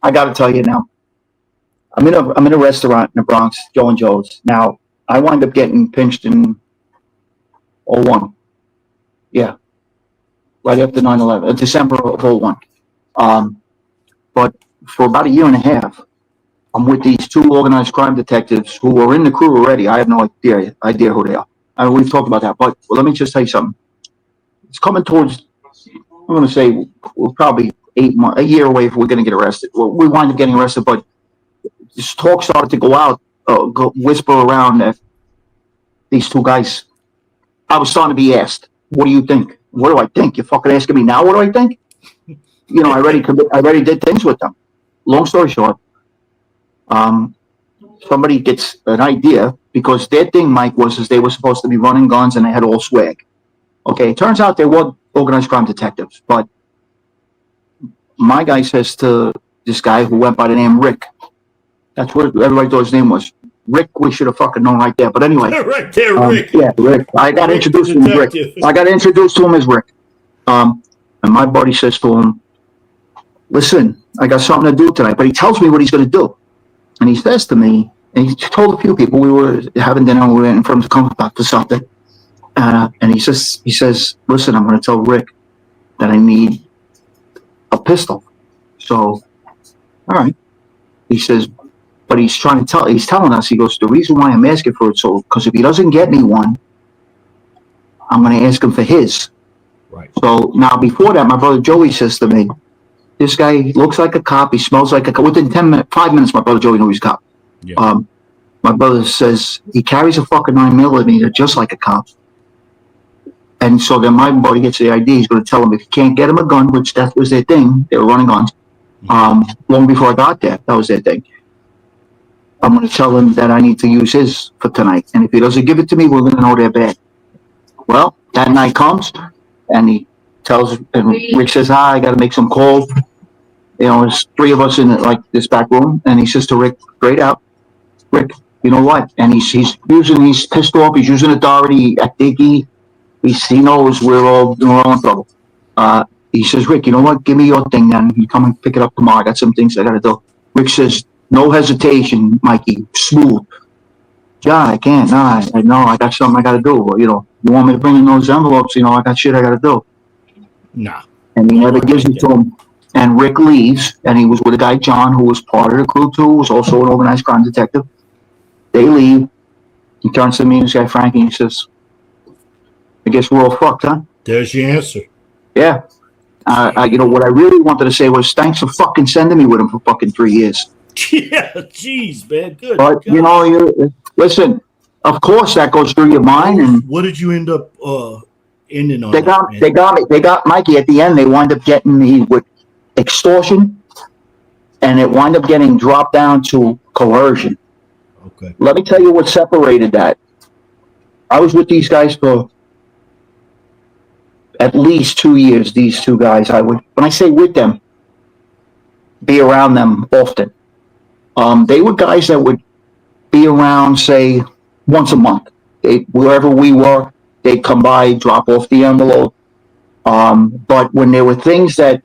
I got to tell you now. I'm in a restaurant in the Bronx, Joe and Joe's. Now, I wind up getting pinched in '01. Yeah, right after 9/11, December of '01. But for about a year and a half, I'm with these two organized crime detectives who are in the crew already. I have no idea who they are. We've talked about that. But let me just tell you something. It's coming towards, I'm going to say, we're probably a year away if we're going to get arrested. Well, we wind up getting arrested, but this talk started to go out, whisper around that these two guys, I was starting to be asked, what do you think? What do I think? You're fucking asking me now what do I think? I already did things with them. Long story short, somebody gets an idea because their thing, Mike, is they were supposed to be running guns and they had all swag. Okay, it turns out they were organized crime detectives, but my guy says to this guy who went by the name Rick, that's what everybody thought his name was. Rick, we should have fucking known right there. But anyway. Right there, Rick. Yeah, Rick. I got introduced to him as Rick. I got introduced to him as Rick. And my buddy says to him, listen, I got something to do tonight. But he tells me what he's going to do. And he says to me, and he told a few people, we were having dinner, we were in front of the company for something. And he says, listen, I'm going to tell Rick that I need a pistol. So, all right. He says, but he's telling us, he goes, the reason why I'm asking for it, so, because if he doesn't get me one, I'm going to ask him for his. Right. So now before that, my brother Joey says to me, this guy looks like a cop. He smells like a cop. Within 5 minutes, my brother Joey knew he's a cop. Yeah. My brother says he carries a fucking 9mm just like a cop. And so then my buddy gets the idea. He's going to tell him if you can't get him a gun, which that was their thing. They were running guns. Long before I got there, that was their thing. I'm going to tell him that I need to use his for tonight. And if he doesn't give it to me, we're going to know they're bad. Well, that night comes, and he tells, and Rick says, I got to make some calls. There's three of us in this back room. And he says to Rick, straight out, Rick, you know what? And he's pissed off. He's using authority. I think he knows we're all in trouble. He says, Rick, you know what? Give me your thing then. You come and pick it up tomorrow. I got some things I got to do. Rick says, no hesitation, Mikey. Smooth. John, I can't. No, I know. I got something I got to do. You want me to bring in those envelopes? I got shit I got to do. Nah. And he never gives it to him. And Rick leaves, and he was with a guy, John, who was part of the crew, too, who was also an organized crime detective. They leave. He turns to me and this guy, Frankie, and he says, I guess we're all fucked, huh? There's your answer. Yeah. What I really wanted to say was thanks for fucking sending me with him for fucking 3 years. Yeah, jeez, man. Good. But, listen, of course that goes through your mind. And what did you end up ending on? They got Mikey at the end. They wind up getting me with extortion, and it wind up getting dropped down to coercion. Okay. Let me tell you what separated that. I was with these guys for at least 2 years. These two guys, when I say with them, be around them often. They were guys that would be around, say, once a month. Wherever we were, they'd come by, drop off the envelope. But when there were things that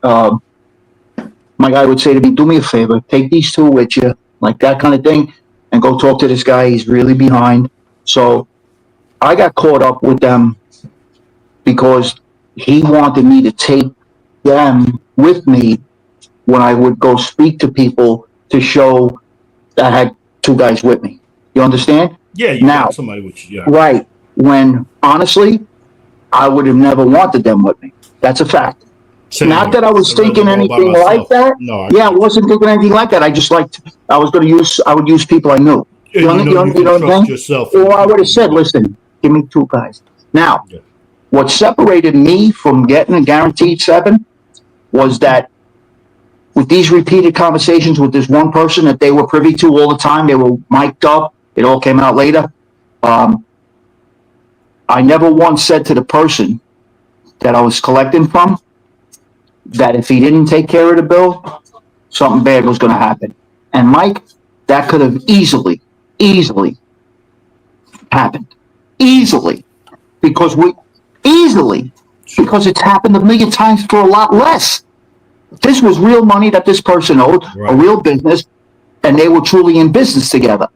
my guy would say to me, do me a favor, take these two with you, like that kind of thing, and go talk to this guy. He's really behind. So I got caught up with them because he wanted me to take them with me when I would go speak to people to show that I had two guys with me. You understand? Yeah, you got somebody with you. Yeah. Right. When, honestly, I would have never wanted them with me. That's a fact. Not that I was thinking anything like that. No. I wasn't thinking anything like that. I would use people I knew. You know what I'm saying? Or I would have said, listen, give me two guys. Now, what separated me from getting a guaranteed 7 was that with these repeated conversations with this one person that they were privy to all the time, they were mic'd up. It all came out later. I never once said to the person that I was collecting from that if he didn't take care of the bill, something bad was going to happen. And Mike, that could have easily happened. Easily. Because it's happened a million times for a lot less. this was real money that this person owed, a real business, and they were truly in business together.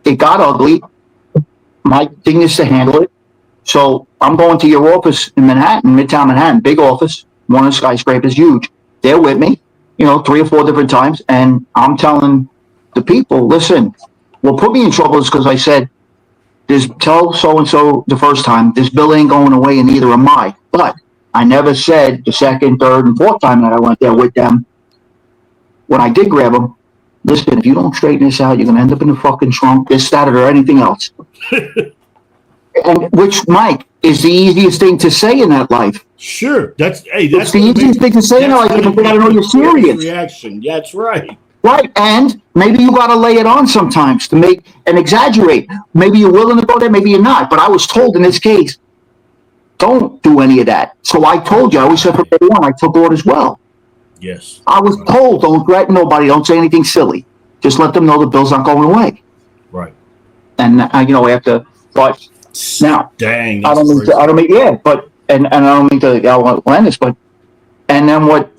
It got ugly. My thing is to handle it. So I'm going to your office in Manhattan, Midtown Manhattan, big office, one of the skyscrapers, huge. They're with me, 3 or 4 different times, and I'm telling the people, listen, what put me in trouble is because I said, tell so-and-so the first time, this bill ain't going away and neither am I. But I never said the second, third, and fourth time that I went there with them, when I did grab them, listen, if you don't straighten this out, you're going to end up in the fucking trunk, this, that, or anything else. And which, Mike, is the easiest thing to say in that life. Sure. That's the easiest thing to say in that life because they got to know you're serious. Reaction. That's right. Right. And maybe you got to lay it on sometimes to make and exaggerate. Maybe you're willing to go there, maybe you're not. But I was told in this case, don't do any of that. So I told you, I always said from day one, I took orders well. Yes. I was told, don't threaten nobody, don't say anything silly. Just let them know the bill's not going away. Right. And after, but now, dang, I don't mean, but I don't mean to end this, but and then what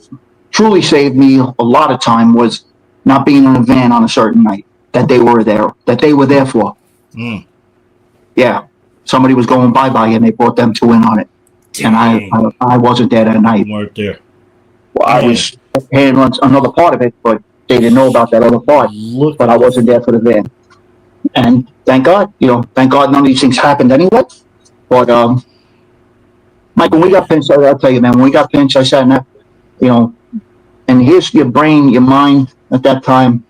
truly saved me a lot of time was not being in a van on a certain night that they were there for. Mm. Yeah, somebody was going bye-bye and they brought them 2 in on it, dang. And I wasn't there that night. You weren't there. Well, I was handling another part of it, but they didn't know about that other part. But I wasn't there for the van. And thank God, none of these things happened anyway. But, Mike, when we got pinched, I'll tell you, man, when we got pinched, I sat in that, and here's your brain, your mind at that time.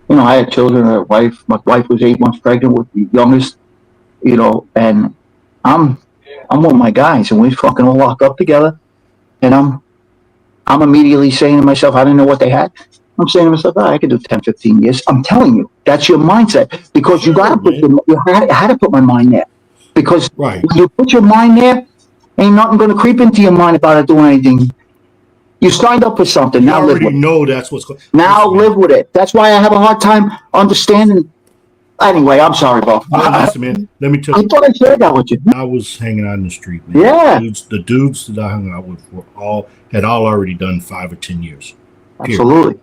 I had children, a wife. My wife was 8 months pregnant with the youngest, and I'm with my guys, and we fucking all locked up together. And I'm immediately saying to myself, I didn't know what they had. I'm saying to myself, I could do 10, 15 years. I'm telling you, that's your mindset because you got to I had to put my mind there because when you put your mind there, ain't nothing going to creep into your mind about it doing anything. You signed up for something. You now live with it. Know that's what's going. Now live with it. That's why I have a hard time understanding. Anyway, I'm sorry, Bob. Listen, man, let me tell you. I thought I shared that with you. I was hanging out in the street, man. Yeah. The dudes that I hung out with had all already done 5 or 10 years. Absolutely.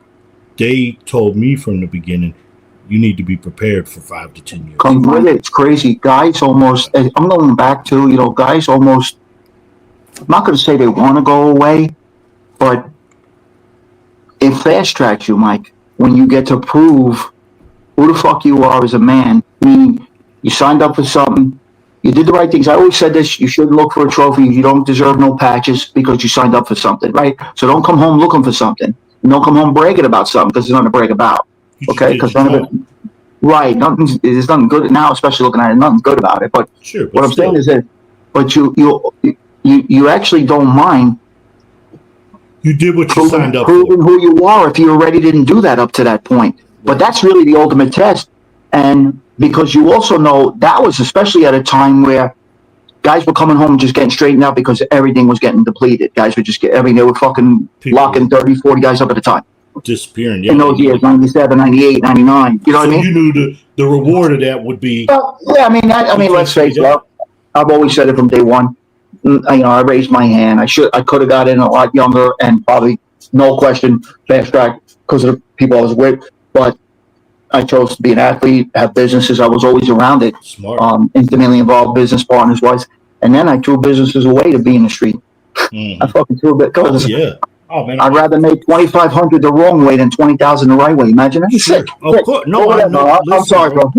They told me from the beginning, you need to be prepared for 5 to 10 years. Come with it. It's crazy. Guys almost, I'm going back to, guys almost, I'm not going to say they want to go away, but it fast tracks you, Mike, when you get to prove who the fuck you are as a man. Meaning, you signed up for something, you did the right things. I always said this, you shouldn't look for a trophy. You don't deserve no patches because you signed up for something, right? So don't come home looking for something. And don't come home bragging about something because there's nothing to brag about. Okay? Because none of it, right, there's nothing good now, especially looking at it, nothing's good about it. But sure, what I'm saying is that, but you actually don't mind. You did what you signed up proving for. Who you are if you already didn't do that up to that point. But that's really the ultimate test. And because you also know that was especially at a time where guys were coming home and just getting straightened out because everything was getting depleted. Guys would just they were fucking locking 30, 40 guys up at a time. Disappearing, in those years, 97, 98, 99. You know what I mean? You knew the reward of that would be. Yeah, I mean, let's face it. I've always said it from day one. I raised my hand. I could have got in a lot younger and probably, no question, fast track because of the people I was with. But I chose to be an athlete, have businesses. I was always around it. Smart. Intimately involved, business partners wise. And then I threw businesses away to be in the street. I fucking threw it because Oh, man, I'd rather make 2,500 the wrong way than 20,000 the right way. Imagine that. Sure. Of course. No, I'm sorry, bro.